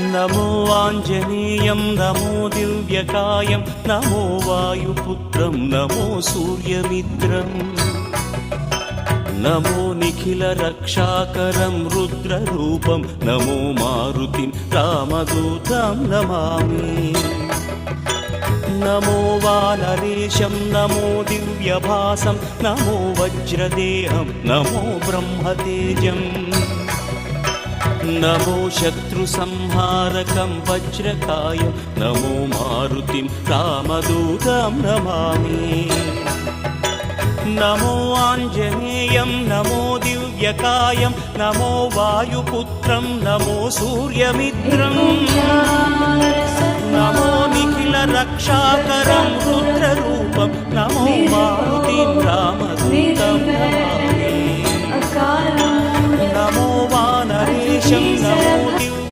नमो आञ्जनेयं नमो दिव्यकायं नमो वायुपुत्रं नमो सूर्यमित्रम् नमो निखिलरक्षाकरं रुद्ररूपं नमो मारुतिं रामदूतं Namami नमो वानरेशं नमो दिव्यभासं नमो वज्रदेहं नमो ब्रह्मतेजम् नमो शत्रुसंहारकं वज्रकायं नमो मारुतिं रामदूतं Namami नमो आञ्जनेयं नमो दिव्यकायं नमो वायुपुत्रं नमो सूर्यमित्रम् नमो निखिलरक्षाकरं रुद्ररूपं नमो मारुतिं रामदूतं Namami